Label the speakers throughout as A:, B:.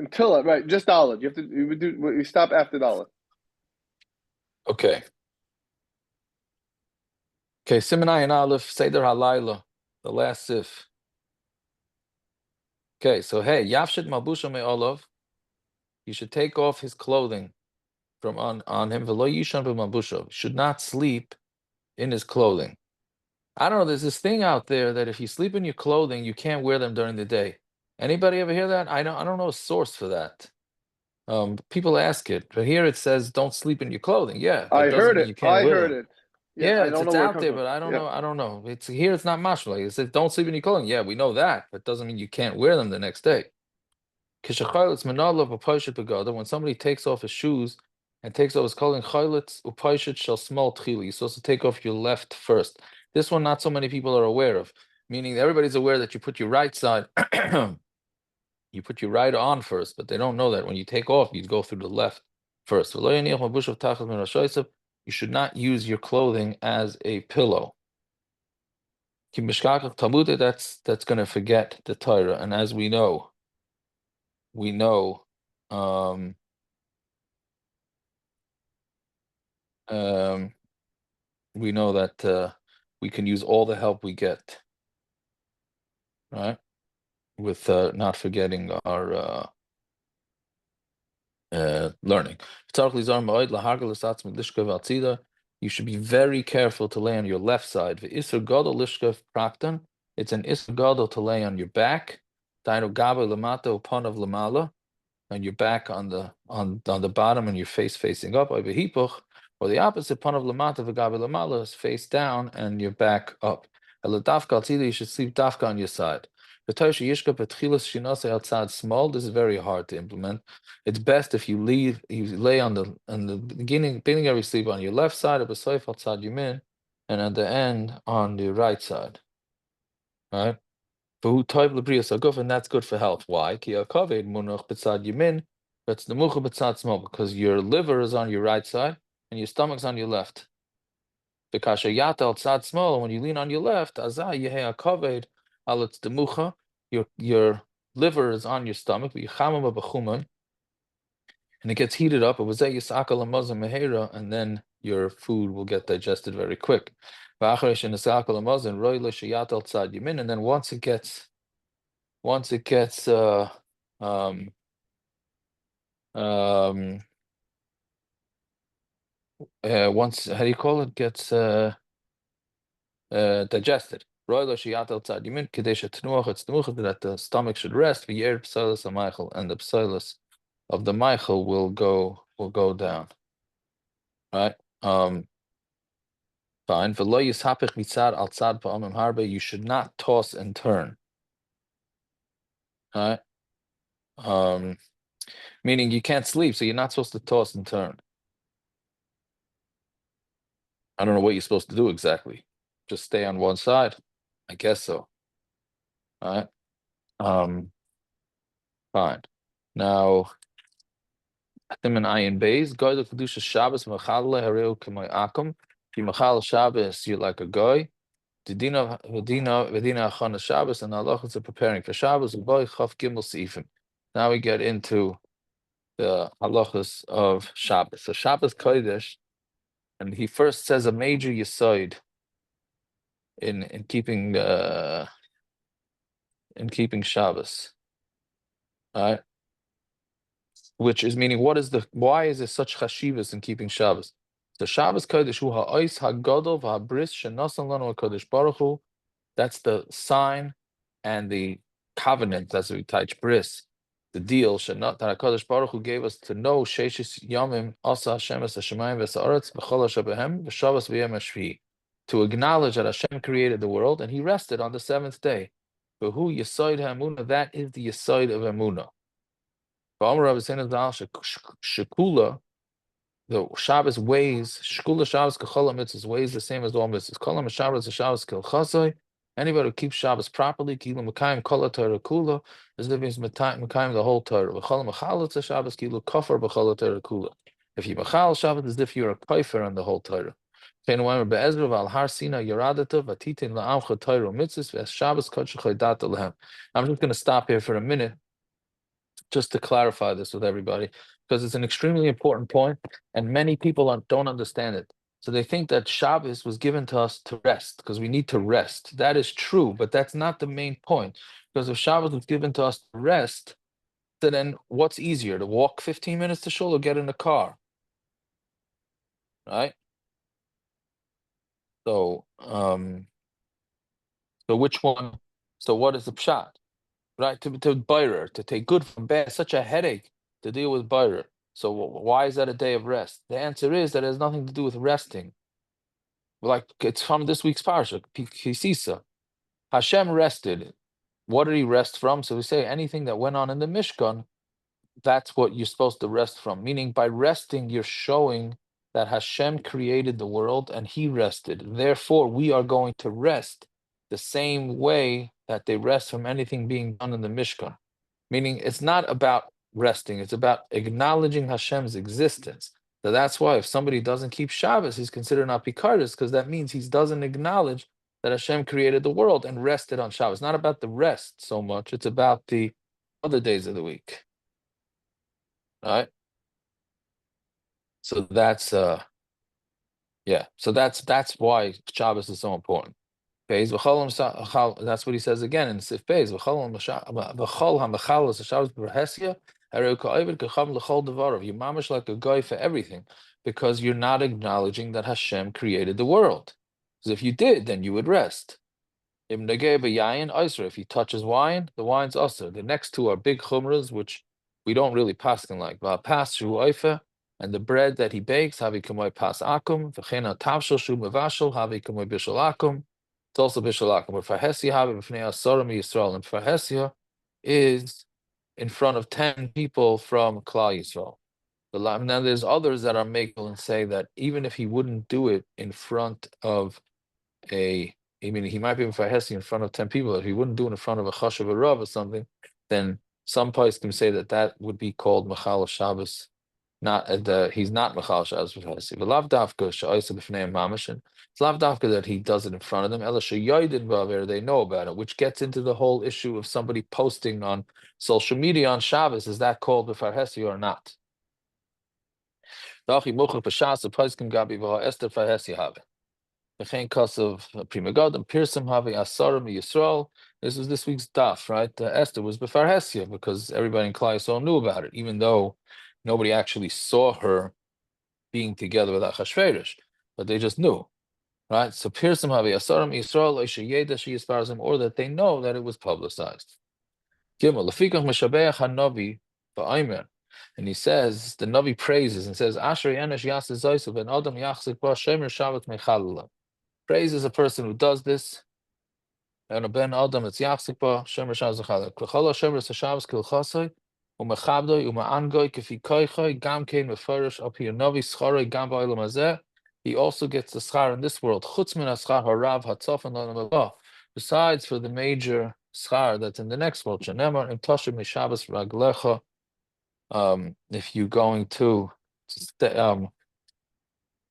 A: until it, right? Just Dalet. You have to. We stop after Dalet.
B: Okay. Okay. Siman Ayin Aleph Seder Halayla, the last sif. Okay. So hey, Yafshid Malbusha Me'olav. You should take off his clothing from on him. V'lo yishan b'malbusha. Should not sleep in his clothing. I don't know. There's this thing out there that if you sleep in your clothing, you can't wear them during the day. Anybody ever hear that? I don't know a source for that. People ask it, but here it says don't sleep in your clothing. Yeah, that
A: I
B: doesn't
A: heard
B: mean
A: it.
B: you can't
A: I
B: wear
A: heard
B: them.
A: it. Yeah,
B: Yeah,
A: I don't know
B: it's
A: where it
B: out
A: comes
B: there,
A: from.
B: but I don't
A: Yeah.
B: know. I don't know. It's here. It's not mashma. It says don't sleep in your clothing. Yeah, we know that, but it doesn't mean you can't wear them the next day. When somebody takes off his shoes and takes off his clothing, you're supposed to take off your left first. This one, not so many people are aware of. Meaning, everybody's aware that you put your right side, you put your right on first, but they don't know that when you take off, you go through the left first. You should not use your clothing as a pillow. That's going to forget the Torah, and as we know, um, we know that we can use all the help we get, right? With not forgetting our learning. You should be very careful to lay on your left side. It's an isur gadol to lay on your back. And your back on the bottom and your face facing up. Or the opposite, panav lamata v'gabe lamala, is face down and your back up. You should sleep dafka on your side. Outside small. This is very hard to implement. It's best if you lay on the beginning of your sleep on your left side, or beside outside yamin, and at the end on the right side. Right? And that's good for health. Why? Because your liver is on your right side and your stomach's on your left. When you lean on your left, your liver is on your stomach, and it gets heated up, and then your food will get digested very quick. And then once it gets once how do you call it, gets digested, that the stomach should rest, and the psilus of the Michael will go down. Right? Fine. You should not toss and turn. Right? Meaning you can't sleep, so you're not supposed to toss and turn. I don't know what you're supposed to do exactly. Just stay on one side. I guess so. All right. Fine. Now, Atim and Ayin Beis, Goy the Kedusha Shabbos Machale Hareu K'may Akum. If you Machal Shabbos, you're like a goy. Vedina Achana Shabbos, and Allah is preparing for Shabbos. Boy Chav Gimel Seifim. Now we get into the halachas of Shabbos. So Shabbos Kodesh, and he first says a major yisoid in keeping Shabbos. All right. Which is meaning, why is there such chashivas in keeping Shabbos? So Shabbos Kodesh hu ha'ois ha'gadol v'ha'bris shenasan lanu ha'kodesh baruch hu. That's the sign and the covenant. That's what we touch bris, the deal that HaKadosh Baruch Hu gave us to know Sheishis Yamim Asa Hashem Es Hashemayim V'Sa'aretz V'Chol HaShabehem V'Shavas V'Yem HaShvi, to acknowledge that Hashem created the world and He rested on the seventh day. But who Yesoid HaEmunah? That is the Yesoid of Emunah. Shekula, the Shabbos weighs, Shekula Shabbos K'chol HaMitzvahs weighs the same as all mitzvahs. Kol HaMashabbos Shabbos K'el Chasoi. Anybody who keeps Shabbos properly, Kilu Mekayim Kol HaTorah Kula, is living Mekayim the whole Torah. V'chol Mechalatz Shabbos Kilu Kafar B'chol HaTorah Kula. If you Mechal Shabbos, as if you're a kafir on the whole Torah. Be'ezra V'al Har Sina Yeradata V'titin La'amcha Torah Mitzvahs V'es Shabbos Kodshech Le'data Lehem. I'm just going to stop here for a minute just to clarify this with everybody, because it's an extremely important point, and many people don't understand it. So they think that Shabbos was given to us to rest, because we need to rest. That is true, but that's not the main point. Because if Shabbos was given to us to rest, then what's easier, to walk 15 minutes to shul or get in a car? Right? So, so which one? So what is the pshat? Right? To birer, to take good from bad, such a headache to deal with birer. So why is that a day of rest? The answer is that it has nothing to do with resting. Like it's from this week's parsha, Kisisa. Hashem rested. What did he rest from? So we say anything that went on in the Mishkan, that's what you're supposed to rest from. Meaning by resting, you're showing that Hashem created the world and he rested. Therefore, we are going to rest the same way that they rest from anything being done in the Mishkan. Meaning it's not about resting, it's about acknowledging Hashem's existence. So that's why if somebody doesn't keep Shabbos, he's considered not Pikaris, because that means he doesn't acknowledge that Hashem created the world and rested on Shabbos. It's not about the rest so much, it's about the other days of the week. All right. So that's yeah. So that's why Shabbos is so important. That's what he says again in Sif Beis. You're mamish like a guy for everything, because you're not acknowledging that Hashem created the world. Because if you did, then you would rest. If he touches wine, the wine's usher. The next two are big chumras, which we don't really paskin like. And the bread that he bakes, havi kamoy pas akum, v'chena tavshel shu mevashel, havi kamoy bishel akum. It's also bishel akum. But farhesia havi b'fnei asorim Yisrael, and farhesia is in front of 10 people from Klal Yisrael. Now there's others that are makel and say that even if he wouldn't do it in front of he might be in farhesia in front of 10 people. If he wouldn't do it in front of a chashav a rav or something, then some pais can say that would be called machal Shabbos. Not he's not machal Shabbos b'farhesia. But lav dafka she'oisa b'fnei mamish. It's lav dafka that he does it in front of them. Ela she'yoydin b'aver, they know about it, which gets into the whole issue of somebody posting on social media on Shabbos. Is that called b'farhesia or not? Dachi muchach b'shas the pais can gabi v'ha ester farhesia have. This was this week's daf, right? Esther was b'farhesia because everybody in Klal Yisrael knew about it, even though nobody actually saw her being together with Achashverosh, but they just knew, right? So Pirsum Havi Asarim Yisrael Yeda She Yisparazim, or that they know that it was publicized. Gimel Lefikach Meshabeach HaNavi Ba'aymer, and he says the Navi praises and says Asher Yenesh Yaseh Zaysu Ben Adam Yachzik Ba Shemer Shabbat Mechalala. Praises a person who does this. And a ben Adam, it's Yachsikpa, Shemer Shazachal. Klachala Shemer Sashavs Kilchasai, Umachabdoi, Umaangoy, Kifi Koichoi, Gamkein, Mefarish, Apir Novi, Schare, Gamba Ilamazeh. He also gets the schar in this world. Chutzmin Aschar Harav Hatzof and Lanamabah. Besides for the major schar that's in the next world, Shanemar, and Toshim Mishabas Raglecha. If you're going to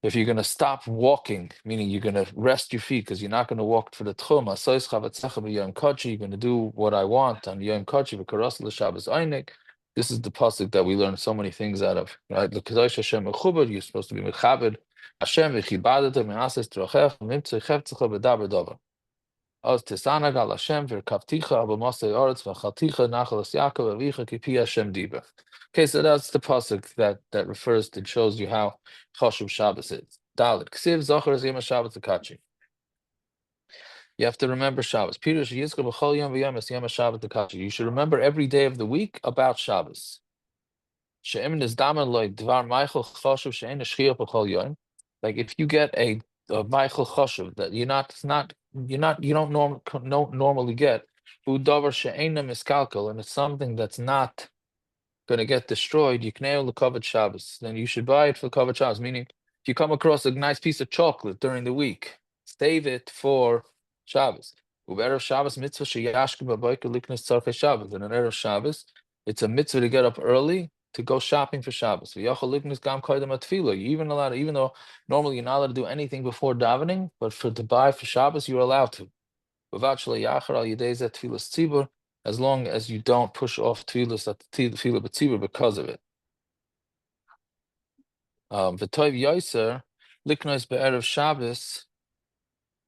B: if you're going to stop walking, meaning you're going to rest your feet because you're not going to walk for the tchum, you're going to do what I want on Yom Kochi. This is the pasuk that we learn so many things out of. Right? You're supposed to be mechabed Hashem v'chibadatem me'ases trochech v'mimtzei cheftecha b'daber davar. Oz tisanag al Hashem v'rkavticha ab'masei oretz v'chalticha nachalas Yaakov avicha kipi Hashem diba. Okay, so that's the pasuk that refers to, shows you how chashuv Shabbos is. Dalit ksiv zachar ziyam Shabbos takachi. You have to remember Shabbos. Pirush yizkar b'chol yom v'yom es yom Shabbos takachi. You should remember every day of the week about Shabbos. She'em nizdamen loy dvar meichel chashuv she'en shchiyah b'chol yom. Like if you get a meichel chashuv that you don't normally get, udavar she'ena miskalkel, and it's something that's not going to get destroyed, you can the covered Shabbos. Then you should buy it for covered Shabbos. Meaning, if you come across a nice piece of chocolate during the week, save it for Shabbos. Erev Shabbos mitzvah sheyashkim b'boker liknas tzarchei Shabbos. And on Erev Shabbos, it's a mitzvah to get up early to go shopping for Shabbos. V'yachol liknas gam koydem atfila. You even allowed, even though normally you're not allowed to do anything before davening, but to buy for Shabbos, you're allowed to. V'vat shelo yachar al yedei zeh tfilas tzibur. as long as you don't push off tefillas at the tefillah b'tzibur because of it. V'toiv yoser liknos be'erev Shabbos,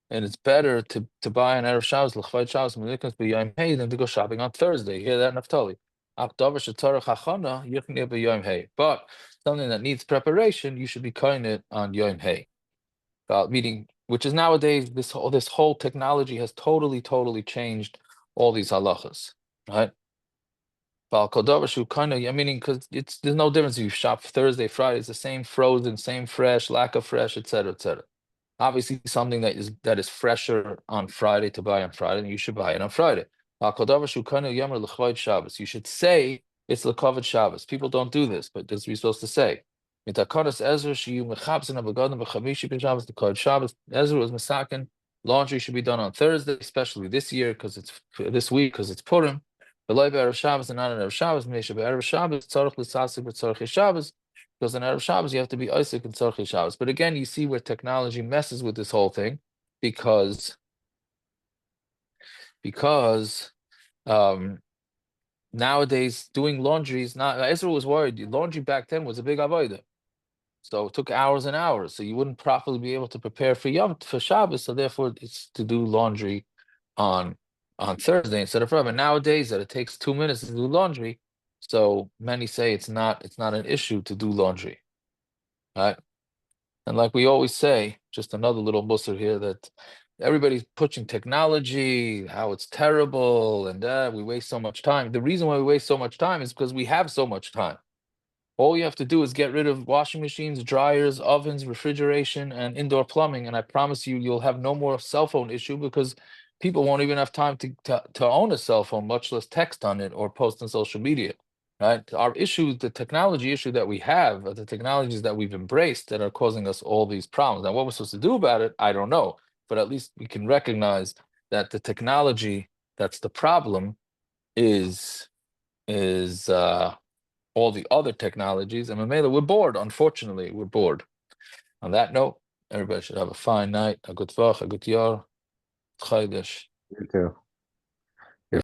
B: and it's better to buy an erev Shabbos l'chvayt Shabbos liknos b'yom hey than to go shopping on Thursday. You hear that, Naftali? But something that needs preparation, you should be kind it on Yom Hey. Meaning, which is nowadays, this whole technology has totally changed all these halachas, right? Meaning, because there's no difference if you shop Thursday, Friday, it's the same frozen, same fresh, lack of fresh, etc., etc. Obviously, something that is fresher on Friday to buy on Friday, and you should buy it on Friday. You should say it's L'Kavod Shabbos. People don't do this, but that's what you're supposed to say. Ezra was Masakin. Laundry should be done on Thursday, especially this year because it's this week because it's Purim. The live Erev Shabbos and not an Erev Shabbos. Erev Shabbos tzarich l'sasik b'tzarich Shabbos. Because in Erev Shabbos you have to be Isaac and tzarich Shabbos. But again, you see where technology messes with this whole thing because nowadays doing laundry is not. Ezra was worried. Laundry back then was a big avodah. So it took hours and hours. So you wouldn't properly be able to prepare for Shabbos. So therefore, it's to do laundry on Thursday instead of Friday. But nowadays, that it takes 2 minutes to do laundry. So many say it's not an issue to do laundry, right? And like we always say, just another little musser here that everybody's pushing technology, how it's terrible, and we waste so much time. The reason why we waste so much time is because we have so much time. All you have to do is get rid of washing machines, dryers, ovens, refrigeration, and indoor plumbing, and I promise you, you'll have no more cell phone issue because people won't even have time to own a cell phone, much less text on it or post on social media, right? Our issue, the technology issue that we have, are the technologies that we've embraced that are causing us all these problems. Now, what we're supposed to do about it, I don't know, but at least we can recognize that the technology that's the problem is all the other technologies, and Mamela, we're bored. Unfortunately, we're bored. On that note, everybody should have a fine night, a good vach, a good yar, chaydesh.
C: You too.